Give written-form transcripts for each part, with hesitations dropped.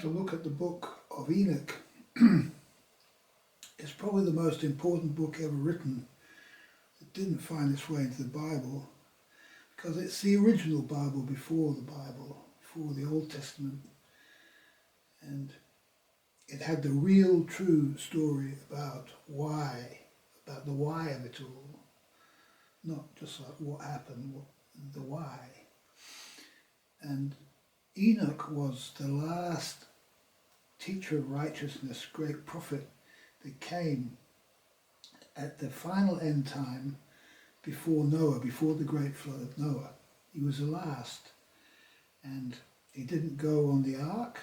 going to look at the Book of Enoch. It's probably the most important book ever written. It didn't find its way into the Bible because it's the original Bible before the Bible, before the Old Testament. And it had the real, true story about the why of it all. Not just like what happened, the why. And Enoch was the last teacher of righteousness, great prophet that came at the final end time before Noah, before the great flood of Noah. He was the last. And he didn't go on the ark.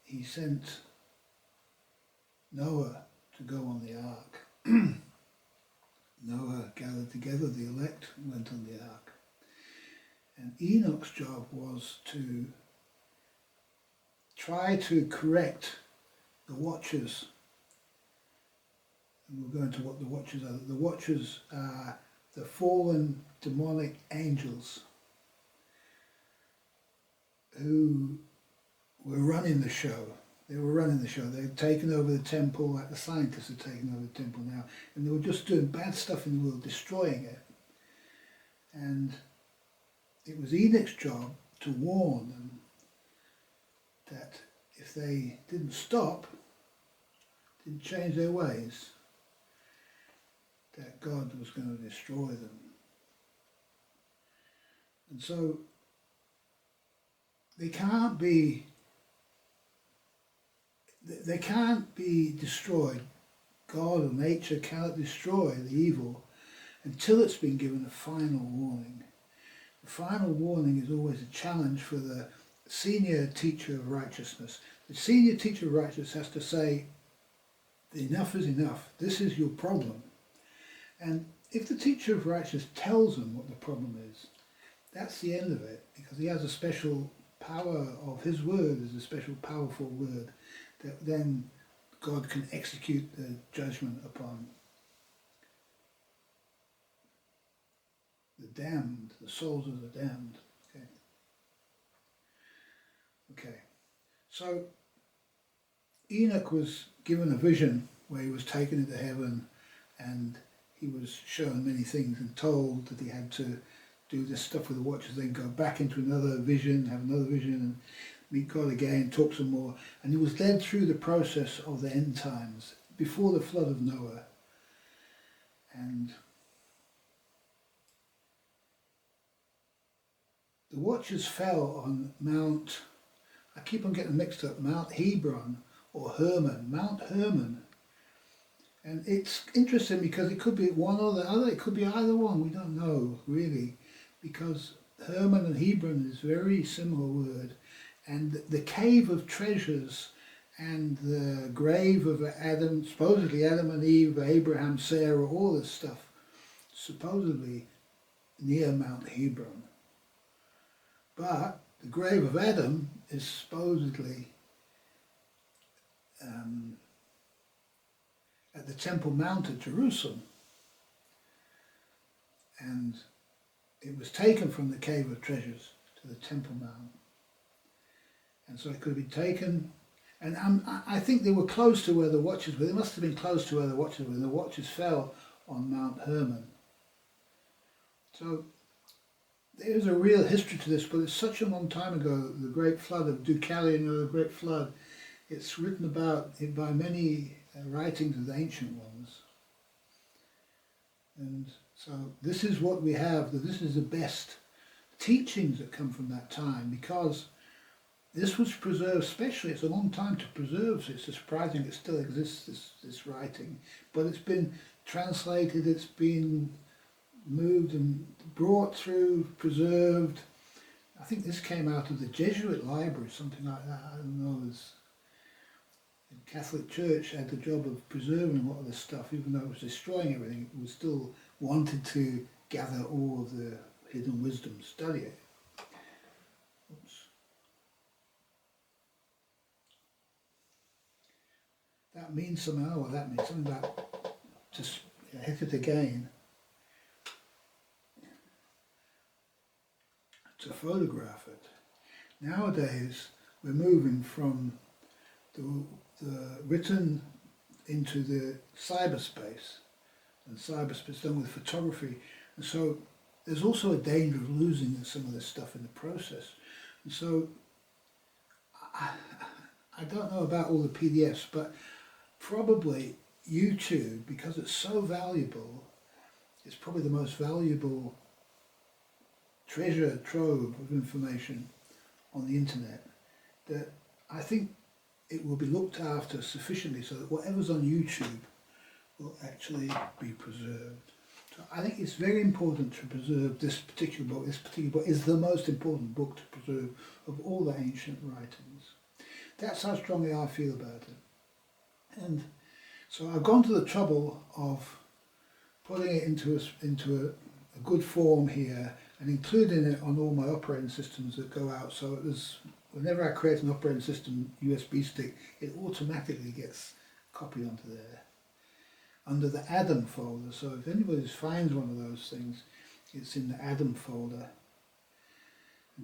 He sent Noah to go on the ark. Noah gathered together the elect and went on the ark. And Enoch's job was to try to correct the watchers. And we'll go into what the watchers are. The watchers are the fallen demonic angels who were running the show. They were running the show. They had taken over the temple, like the scientists are taking over the temple now. And they were just doing bad stuff in the world, destroying it. And it was Enoch's job to warn them that if they didn't stop, didn't change their ways, that God was going to destroy them. And so they can't be destroyed. God or nature cannot destroy the evil until it's been given a final warning. The final warning is always a challenge for the senior teacher of righteousness. The senior teacher of righteousness has to say, enough is enough, this is your problem. And if the teacher of righteousness tells them what the problem is, that's the end of it, because he has a special power of his word, is a special powerful word that then God can execute the judgment upon the damned, the souls of the damned. Okay. So Enoch was given a vision where he was taken into heaven, and he was shown many things and told that he had to do this stuff with the watchers, then go back into another vision, have another vision, and meet God again, talk some more. And he was led through the process of the end times, before the flood of Noah. And the watchers fell on Mount, I keep on getting mixed up, Mount Hebron or Hermon, Mount Hermon. And it's interesting because it could be one or the other, it could be either one, we don't know really, because Hermon and Hebron is a very similar word. And the cave of treasures and the grave of Adam, supposedly Adam and Eve, Abraham, Sarah, all this stuff, supposedly near Mount Hebron. But the grave of Adam is supposedly at the Temple Mount at Jerusalem. And it was taken from the cave of treasures to the Temple Mount. And so it could be taken, and I think they were close to where the watchers were. They must have been close to where the watchers were. The watchers fell on Mount Hermon. So there's a real history to this, but it's such a long time ago, the Great Flood of Deucalion, or the Great Flood. It's written about by many writings of the ancient ones. And so this is what we have, this is the best teachings that come from that time, because this was preserved, especially, it's a long time to preserve, so it's surprising it still exists, this writing. But it's been translated, it's been moved and brought through, preserved. I think this came out of the Jesuit library, something like that, I don't know. The Catholic Church had the job of preserving a lot of this stuff, even though it was destroying everything, it was still wanted to gather all of the hidden wisdom, study it. Oops. That means something, oh, that means something about just hit it again. To photograph it. Nowadays, we're moving from the written into the cyberspace, and cyberspace done with photography, and so there's also a danger of losing some of this stuff in the process. And so I don't know about all the PDFs, but probably YouTube, because it's so valuable, it's probably the most valuable treasure trove of information on the internet, that I think it will be looked after sufficiently so that whatever's on YouTube will actually be preserved. So I think it's very important to preserve this particular book. This particular book is the most important book to preserve of all the ancient writings. That's how strongly I feel about it. And so I've gone to the trouble of putting it into a good form here and including it on all my operating systems that go out. So whenever I create an operating system USB stick, it automatically gets copied onto there under the Adam folder. So if anybody finds one of those things, it's in the Adam folder.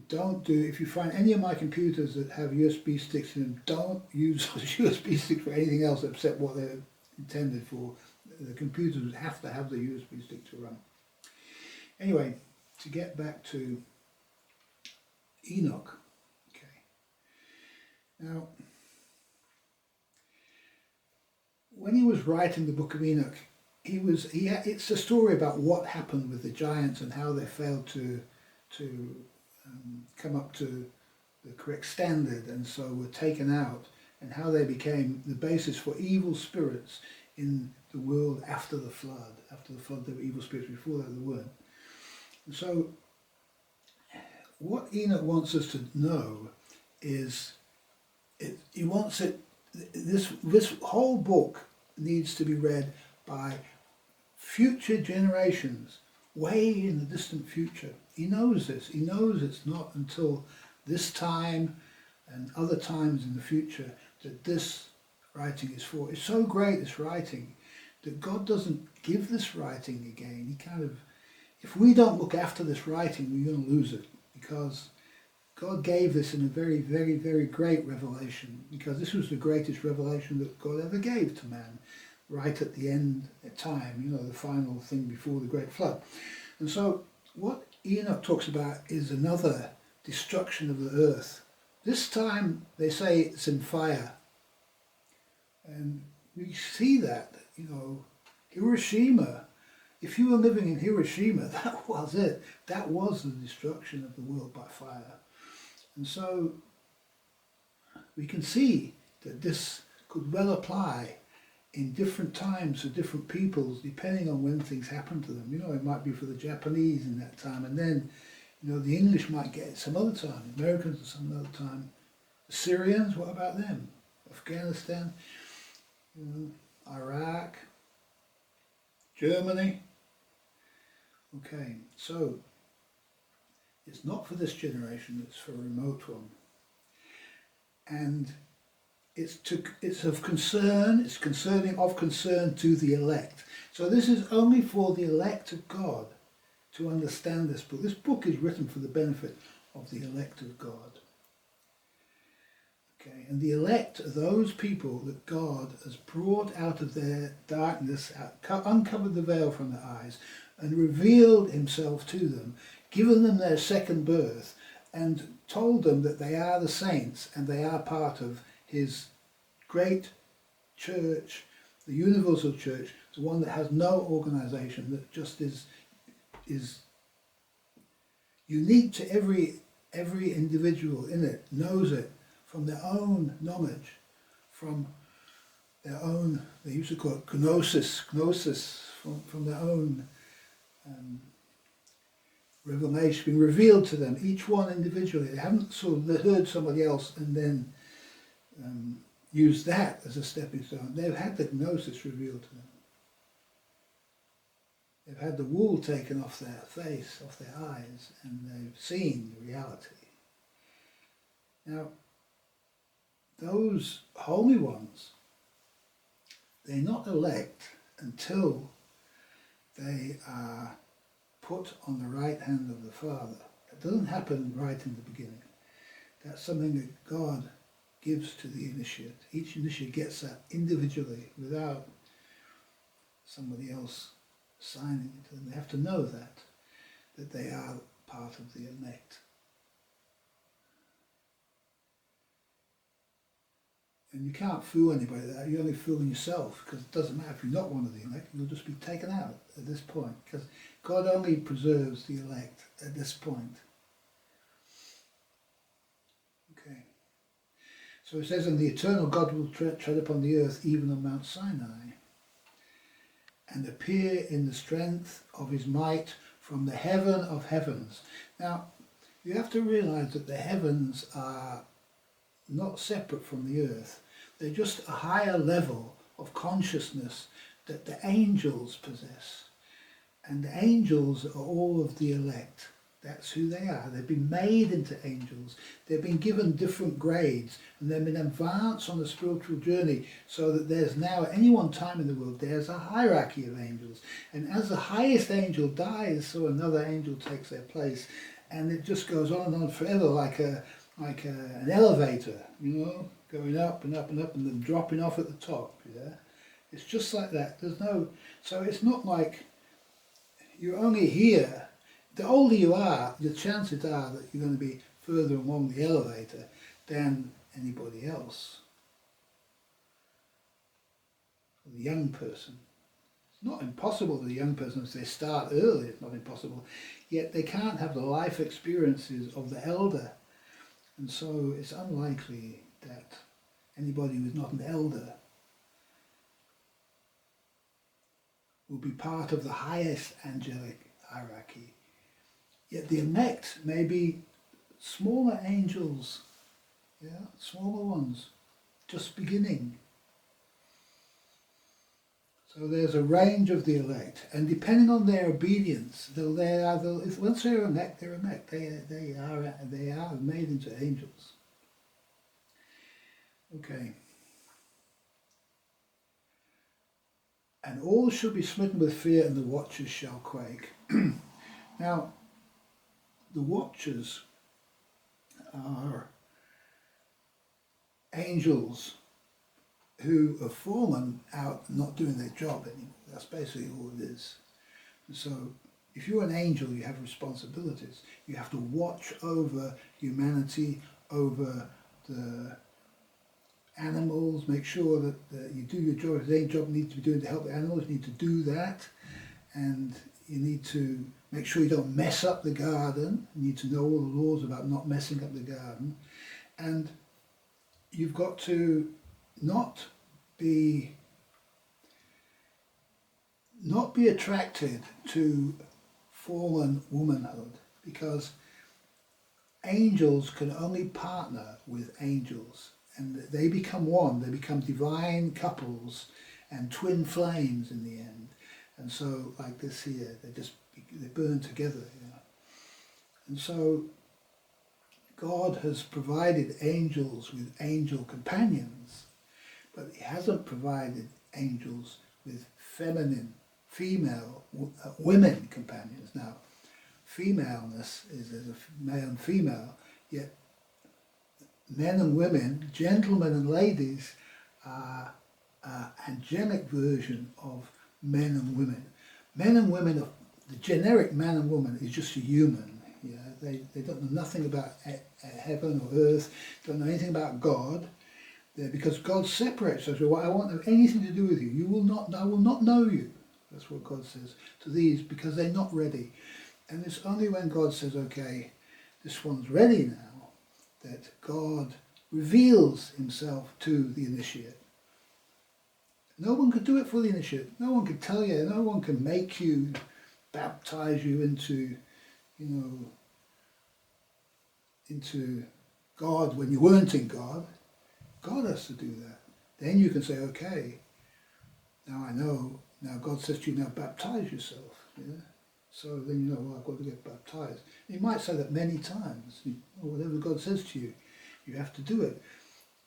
If you find any of my computers that have USB sticks in them, don't use those USB sticks for anything else except what they're intended for. The computers would have to have the USB stick to run. Anyway, to get back to Enoch. Okay. Now, when he was writing the Book of Enoch, it's a story about what happened with the giants and how they failed to come up to the correct standard, and so were taken out, and how they became the basis for evil spirits in the world after the flood. After the flood there were evil spirits, before that there weren't. And so what Enoch wants us to know is, this whole book needs to be read by future generations, way in the distant future. He knows this. He knows it's not until this time and other times in the future that this writing is for. It's so great, this writing, that God doesn't give this writing again. He kind of, if we don't look after this writing, we're going to lose it, because God gave this in a very, very, very great revelation, because this was the greatest revelation that God ever gave to man, right at the end of time, the final thing before the great flood. And so what Enoch talks about is another destruction of the earth. This time they say it's in fire. And we see that, Hiroshima, if you were living in Hiroshima, that was it. That was the destruction of the world by fire. And so we can see that this could well apply in different times for different peoples, depending on when things happen to them. It might be for the Japanese in that time, and then, the English might get it some other time, the Americans at some other time. The Syrians, what about them? Afghanistan, Iraq, Germany. Okay, so it's not for this generation, it's for a remote one. And it's of concern to the elect. So this is only for the elect of God to understand this book. This book is written for the benefit of the elect of God. Okay, and the elect are those people that God has brought out of their darkness, uncovered the veil from their eyes, and revealed himself to them, given them their second birth, and told them that they are the saints and they are part of his great church, the universal church, the one that has no organization, that just is unique to every individual in it, knows it from their own knowledge, from their own, they used to call it gnosis, from their own revelation, being revealed to them, each one individually. They haven't sort of heard somebody else and then used that as a stepping stone. They've had the gnosis revealed to them. They've had the wool taken off their face, off their eyes, and they've seen the reality. Now, those holy ones, they're not elect until they are put on the right hand of the Father. It doesn't happen right in the beginning. That's something that God gives to the initiate. Each initiate gets that individually without somebody else signing it. And they have to know that they are part of the elect. And you can't fool anybody with that. You're only fooling yourself, because it doesn't matter if you're not one of the elect, you'll just be taken out at this point, because God only preserves the elect at this point. Okay. So it says, and the eternal God will tread upon the earth, even on Mount Sinai, and appear in the strength of his might from the heaven of heavens. Now, you have to realize that the heavens are not separate from the earth. They're just a higher level of consciousness that the angels possess. And the angels are all of the elect. That's who they are. They've been made into angels. They've been given different grades, and they've been advanced on the spiritual journey, so that there's now, at any one time in the world, there's a hierarchy of angels. And as the highest angel dies, so another angel takes their place. And it just goes on and on forever, like an elevator, you know, going up and up and up and then dropping off at the top, yeah? It's just like that. So it's not like you're only here. The older you are, the chances are that you're going to be further along the elevator than anybody else. The young person. It's not impossible for the young person, if they start early, it's not impossible. Yet they can't have the life experiences of the elder. And so it's unlikely that anybody who's not an elder will be part of the highest angelic hierarchy. Yet the elect may be smaller angels, yeah, smaller ones, just beginning. So there's a range of the elect, and depending on their obedience, once they're elect, they're elect. They are made into angels. Okay. And all shall be smitten with fear, and the watchers shall quake. Now, the watchers are angels who have fallen out not doing their job anymore. That's basically all it is. And so if you're an angel, you have responsibilities. You have to watch over humanity, over the animals, make sure that you do your job. If there's any job you need to be doing to help the animals, you need to do that. And you need to make sure you don't mess up the garden. You need to know all the laws about not messing up the garden. And you've got to not be attracted to fallen womanhood, because angels can only partner with angels, and they become one. They become divine couples and twin flames in the end. And so, like this here, they burn together. You know? And so God has provided angels with angel companions, but he hasn't provided angels with female women companions. Now, femaleness is as a male and female, yet men and women, gentlemen and ladies, are an angelic version of men and women. Men and women, the generic man and woman is just a human. You know, they don't know nothing about heaven or earth, don't know anything about God. Because God separates us. Well, I won't have anything to do with you. I will not know you. That's what God says to these, because they're not ready. And it's only when God says, okay, this one's ready now, that God reveals himself to the initiate. No one could do it for the initiate. No one could tell you. No one can make you, baptize you into God when you weren't in God. God has to do that. Then you can say, okay, now I know. Now God says to you, now baptize yourself. Yeah? So then you know, well, I've got to get baptized. You might say that many times. Or whatever God says to you, you have to do it.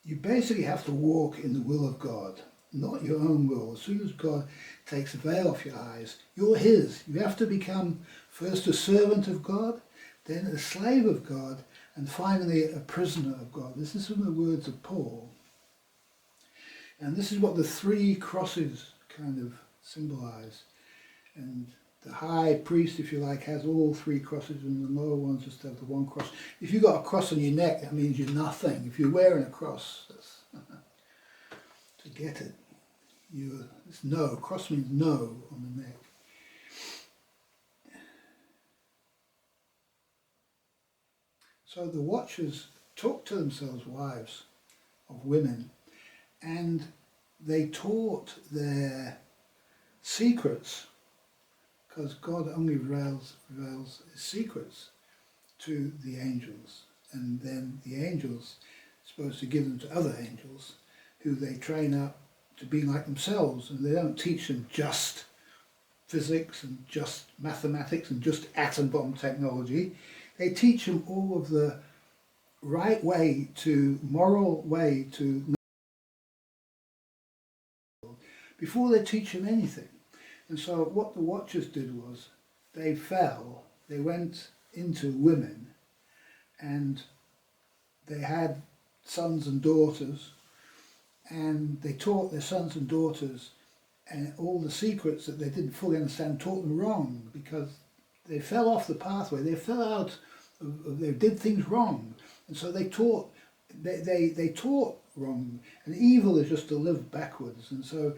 You basically have to walk in the will of God, not your own will. As soon as God takes the veil off your eyes, you're his. You have to become first a servant of God, then a slave of God, and finally a prisoner of God. This is from the words of Paul. And this is what the three crosses kind of symbolize. And the high priest, if you like, has all three crosses, and the lower ones just have the one cross. If you've got a cross on your neck, that means you're nothing. If you're wearing a cross, that's to get it. It's no. Cross means no on the neck. So the watchers took to themselves wives of women, and they taught their secrets, because God only reveals his secrets to the angels, and then the angels are supposed to give them to other angels, who they train up to be like themselves, and they don't teach them just physics and just mathematics and just atom bomb technology. They teach them all of the right way to, moral way to, before they teach them anything. And so what the watchers did was, they went into women, and they had sons and daughters, and they taught their sons and daughters and all the secrets that they didn't fully understand, taught them wrong, because they fell off the pathway, they fell out, they did things wrong, and so they taught wrong, and evil is just to live backwards, and so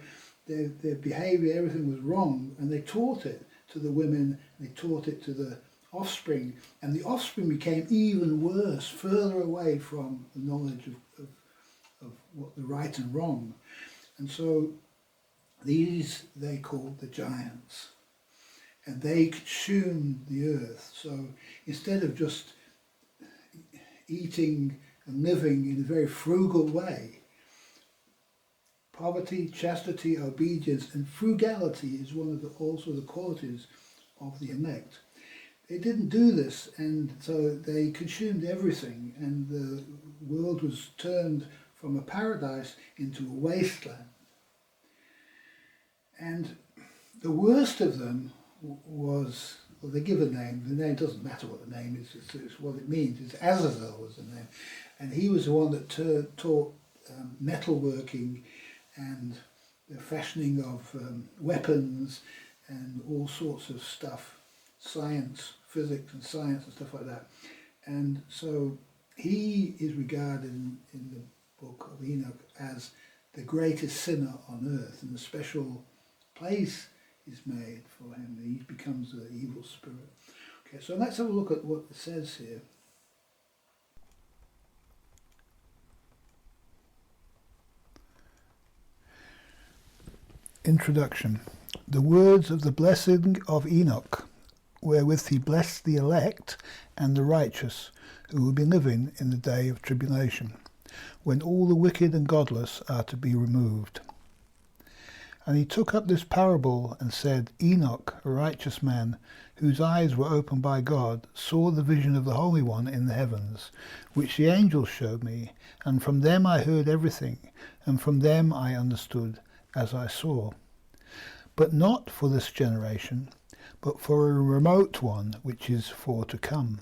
their behaviour, everything was wrong, and they taught it to the women, they taught it to the offspring, and the offspring became even worse, further away from the knowledge of what the right and wrong. And so these they called the giants, and they consumed the earth. So instead of just eating and living in a very frugal way, poverty, chastity, obedience, and frugality is one of also the qualities of the elect. They didn't do this, and so they consumed everything, and the world was turned from a paradise into a wasteland. And the worst of them was, well, they give a name. The name doesn't matter what the name is, it's what it means. It's Azazel was the name. And he was the one that taught metalworking and the fashioning of weapons and all sorts of stuff, science, physics and science and stuff like that. And so he is regarded in the Book of Enoch as the greatest sinner on earth, and a special place is made for him. He becomes an evil spirit. Okay, so let's have a look at what it says here. Introduction. The words of the blessing of Enoch, wherewith he blessed the elect and the righteous, who will be living in the day of tribulation, when all the wicked and godless are to be removed. And he took up this parable and said, Enoch, a righteous man, whose eyes were opened by God, saw the vision of the Holy One in the heavens, which the angels showed me, and from them I heard everything, and from them I understood as I saw. But not for this generation, but for a remote one which is for to come.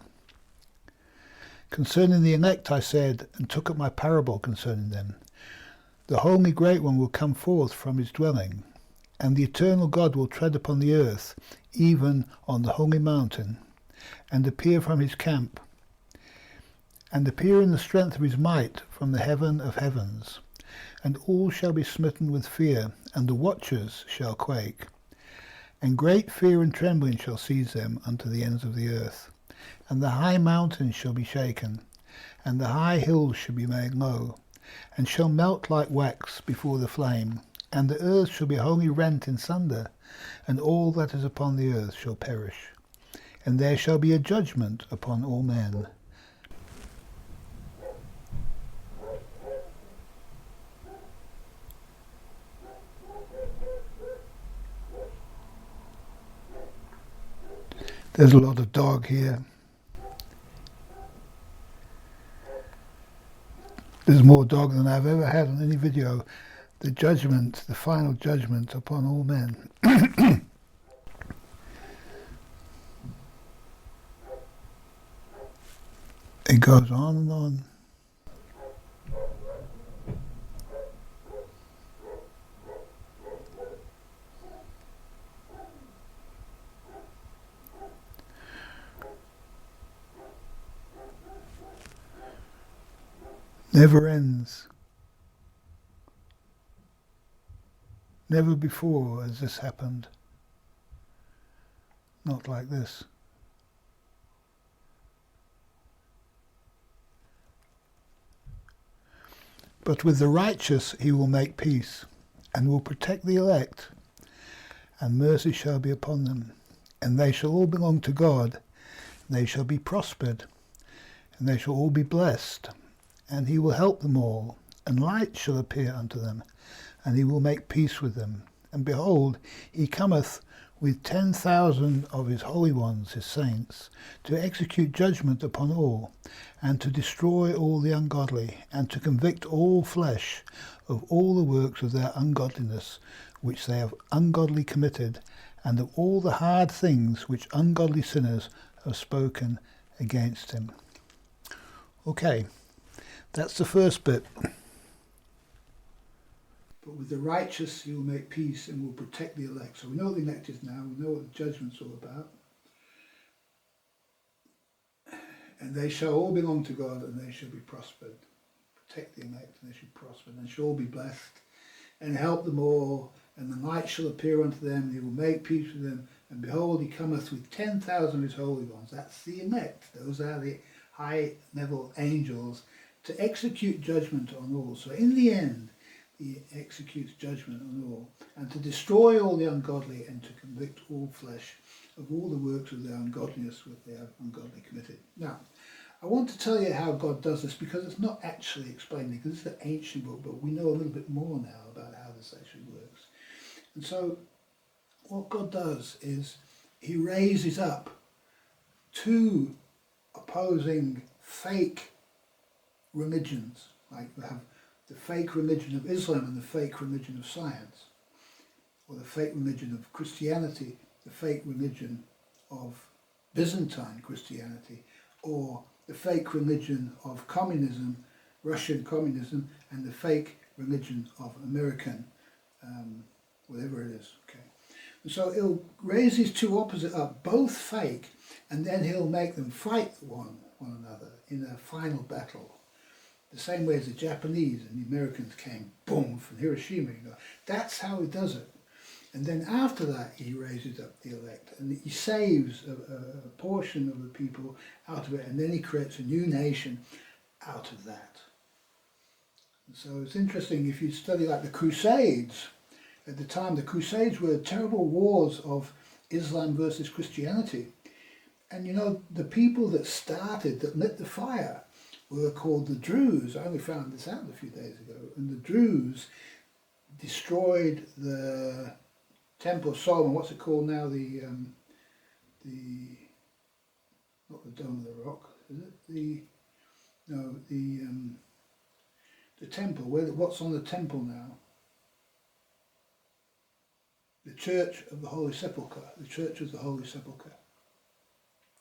Concerning the elect I said, and took up my parable concerning them. The Holy Great One will come forth from his dwelling, and the eternal God will tread upon the earth, even on the holy mountain, and appear from his camp, and appear in the strength of his might from the heaven of heavens. And all shall be smitten with fear, and the watchers shall quake. And great fear and trembling shall seize them unto the ends of the earth. And the high mountains shall be shaken, and the high hills shall be made low, and shall melt like wax before the flame, and the earth shall be wholly rent in sunder, and all that is upon the earth shall perish. And there shall be a judgment upon all men. There's a lot of dog here. There's more dog than I've ever had on any video. The judgment, the final judgment upon all men. goes on and on. Never ends. Never before has this happened. Not like this. But with the righteous he will make peace, and will protect the elect, and mercy shall be upon them, and they shall all belong to God. They shall be prospered, and they shall all be blessed, and he will help them all, and light shall appear unto them, and he will make peace with them. And behold, he cometh with 10,000 of his holy ones, his saints, to execute judgment upon all, and to destroy all the ungodly, and to convict all flesh of all the works of their ungodliness, which they have ungodly committed, and of all the hard things which ungodly sinners have spoken against him. Okay, that's the first bit. But with the righteous he will make peace and will protect the elect. So we know what the elect is now, we know what the judgment's all about. And they shall all belong to God, and they shall be prospered. Protect the elect, and they shall prosper, and they shall all be blessed, and help them all, and the light shall appear unto them, and he will make peace with them. And behold, he cometh with 10,000 of his holy ones. That's the elect. Those are the high-level angels, to execute judgment on all. So in the end, he executes judgment on all, and to destroy all the ungodly, and to convict all flesh of all the works of their ungodliness which they have ungodly committed. Now, I want to tell you how God does this, because it's not actually explained, because it's an ancient book, but we know a little bit more now about how this actually works. And so, what God does is he raises up two opposing fake religions, like we have the fake religion of Islam and the fake religion of science, or the fake religion of Christianity, the fake religion of Byzantine Christianity, or the fake religion of communism, Russian communism, and the fake religion of American, whatever it is. Okay. And so he'll raise these two opposites up, both fake, and then he'll make them fight one another in a final battle. The same way as the Japanese and the Americans came, boom, from Hiroshima. That's how he does it. And then after that, he raises up the elect, and he saves a portion of the people out of it, and then he creates a new nation out of that. And so it's interesting, if you study like the Crusades, at the time the Crusades were terrible wars of Islam versus Christianity. And you know, the people that lit the fire, were called the Druze. I only found this out a few days ago. And the Druze destroyed the Temple of Solomon. What's it called now? Not the Dome of the Rock, is it? The temple. What's on the temple now? The Church of the Holy Sepulchre. The Church of the Holy Sepulchre.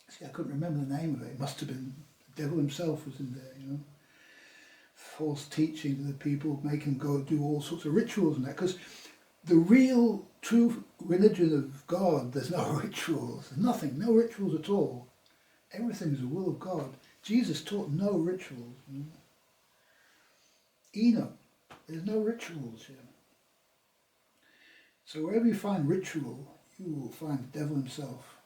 See, I couldn't remember the name of it. It must have been the devil himself was in there, you know. False teaching to the people, make them go do all sorts of rituals and that. Because the real, true religion of God, there's no rituals. There's nothing, no rituals at all. Everything is the will of God. Jesus taught no rituals. You know? Enoch, there's no rituals here. So wherever you find ritual, you will find the devil himself.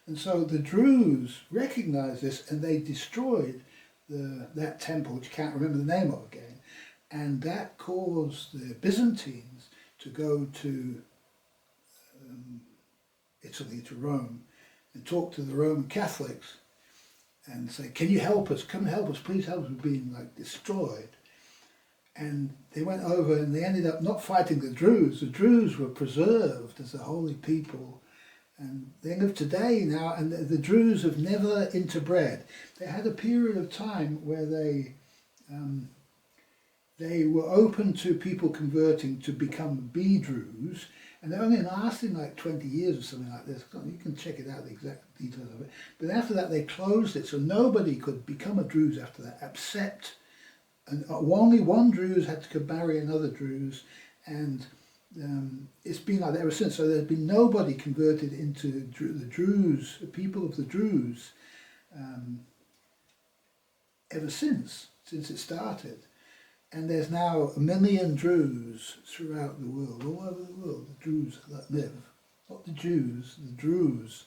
And so the Druze recognized this, and they destroyed that temple, which I can't remember the name of again, and that caused the Byzantines to go to Italy, to Rome, and talk to the Roman Catholics and say, can you help us? Come help us, please help us. We're being destroyed. And they went over and they ended up not fighting the Druze. The Druze were preserved as a holy people, and they live today now, and the Druze have never interbred. They had a period of time where they they were open to people converting to become Druze, and they're only lasting like 20 years or something like this. You can check it out, the exact details of it. But after that they closed it, so nobody could become a Druze after that, except, and only one Druze had to marry another Druze, and it's been like that ever since. So there's been nobody converted into the Druze, the people of the Druze, ever since it started. And there's now 1 million Druze throughout the world, all over the world, the Druze that live. Not the Jews, the Druze.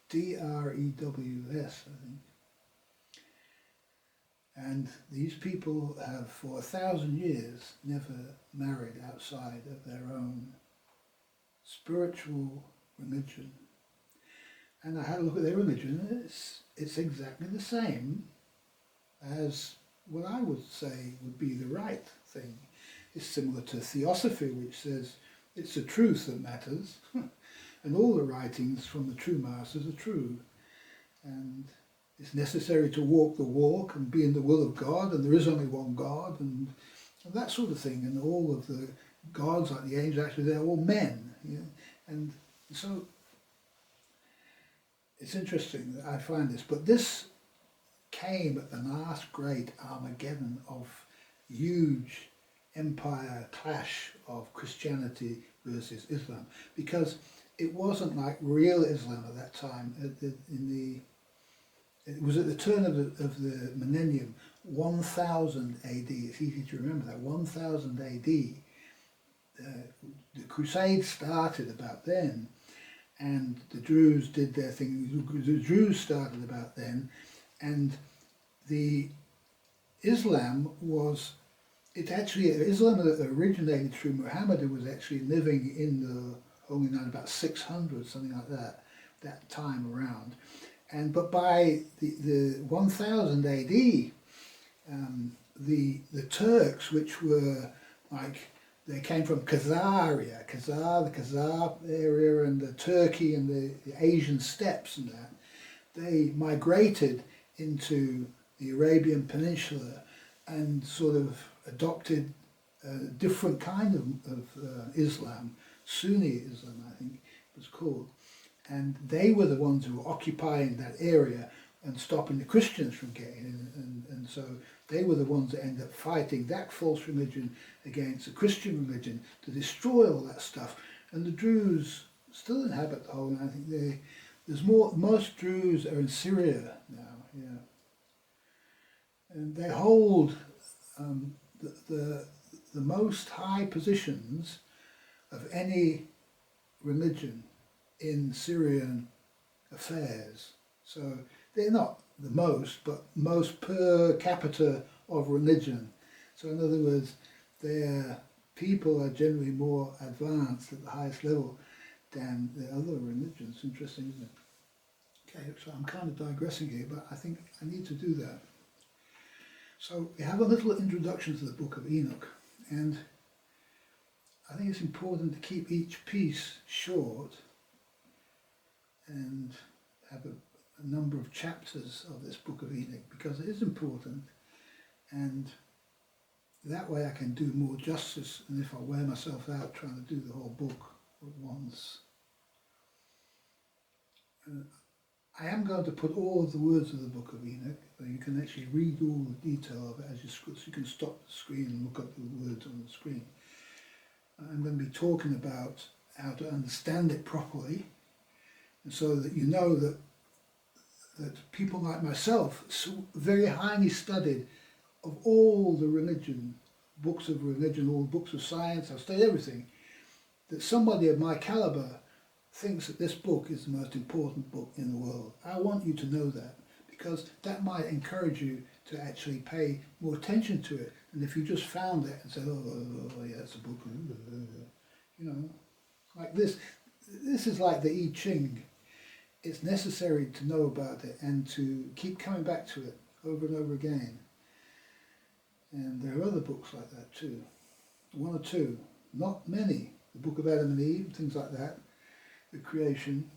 D-R-E-W-S, I think. And these people have, for 1,000 years, never married outside of their own spiritual religion. And I had a look at their religion, and it's exactly the same as what I would say would be the right thing. It's similar to Theosophy, which says it's the truth that matters, and all the writings from the true masters are true. And it's necessary to walk the walk and be in the will of God, and there is only one God, and that sort of thing. And all of the gods, like the angels, actually they're all men. You know? And so it's interesting that I find this, but this came at the last great Armageddon of huge empire clash of Christianity versus Islam, because it wasn't like real Islam at that time. It was at the turn of the Millennium, 1000 AD. It's easy to remember that, 1000 AD. The Crusades started about then, and the Druze did their thing. The Druze started about then, and the Islam Islam originated through Muhammad, who was actually living in the Holy Land about 600, something like that time around. But by the 1000 AD, the Turks, which were like, they came from the Khazar area, and the Turkey and the Asian steppes and that, they migrated into the Arabian Peninsula and sort of adopted a different kind of Islam, Sunni Islam I think it was called. And they were the ones who were occupying that area and stopping the Christians from getting in. And so they were the ones that ended up fighting that false religion against the Christian religion to destroy all that stuff. And the Druze still inhabit the whole, and I think most Druze are in Syria now, yeah. And they hold the most high positions of any religion in Syrian affairs. So they're not the most, but most per capita of religion. So in other words, their people are generally more advanced at the highest level than the other religions. Interesting, isn't it? Okay, so I'm kind of digressing here, but I think I need to do that. So we have a little introduction to the Book of Enoch, and I think it's important to keep each piece short and have a number of chapters of this Book of Enoch, because it is important, and that way I can do more justice than if I wear myself out trying to do the whole book at once. I am going to put all of the words of the Book of Enoch, so you can actually read all the detail of it as so you can stop the screen and look up the words on the screen. I'm going to be talking about how to understand it properly, and so that you know that people like myself, very highly studied of all the books of religion, all books of science, I've studied everything, that somebody of my caliber thinks that this book is the most important book in the world. I want you to know that, because that might encourage you to actually pay more attention to it than if you just found it and said, oh yeah, it's a book, you know, like this. This is like the I Ching. It's necessary to know about it and to keep coming back to it over and over again. And there are other books like that too, one or two, not many. The Book of Adam and Eve, things like that. The creation.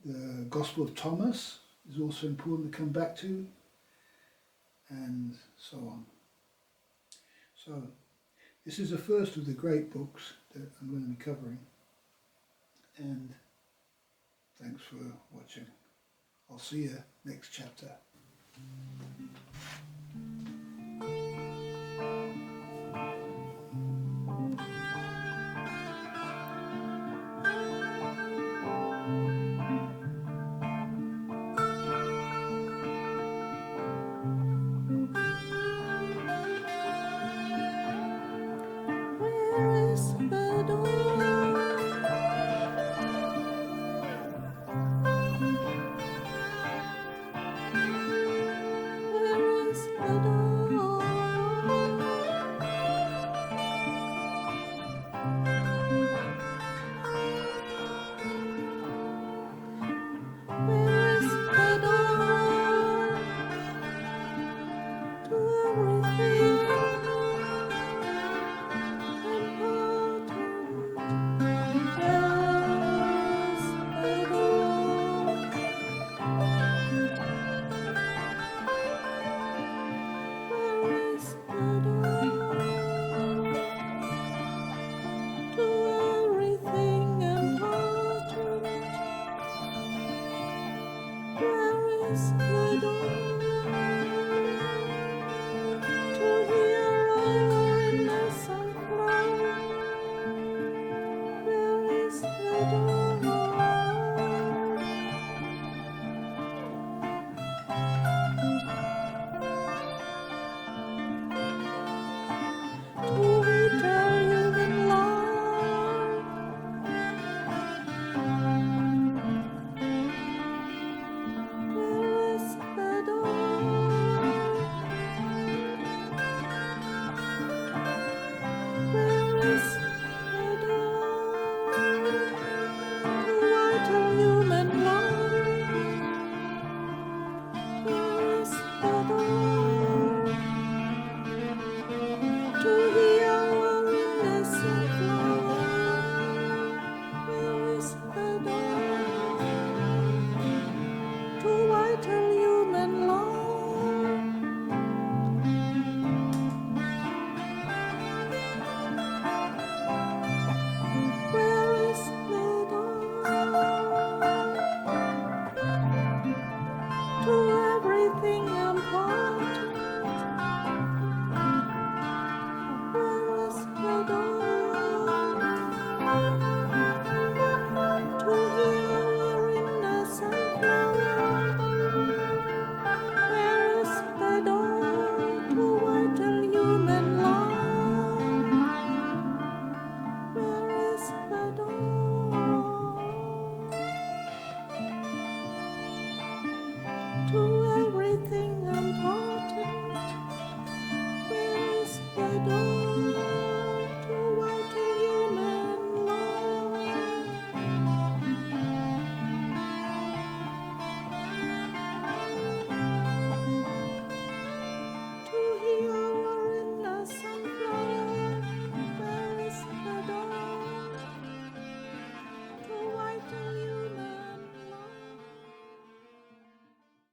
The Gospel of Thomas is also important to come back to, and so on. So, this is the first of the great books that I'm going to be covering, and thanks for watching. I'll see you next chapter. Where is the door? Where is the door? Where is the door to everything important? Where is the door? Where is the door to everything important? Where is the door to hear our innocent cry? Where is the door to tell you in love? Where is the door? Where is the door to vital human love? Where is the door to hear our innocent flower? Where is the door to vital human love? Where is the door to everything important? Where is the door to hear our innocent flower? Where is the door to vital human love? Where is the door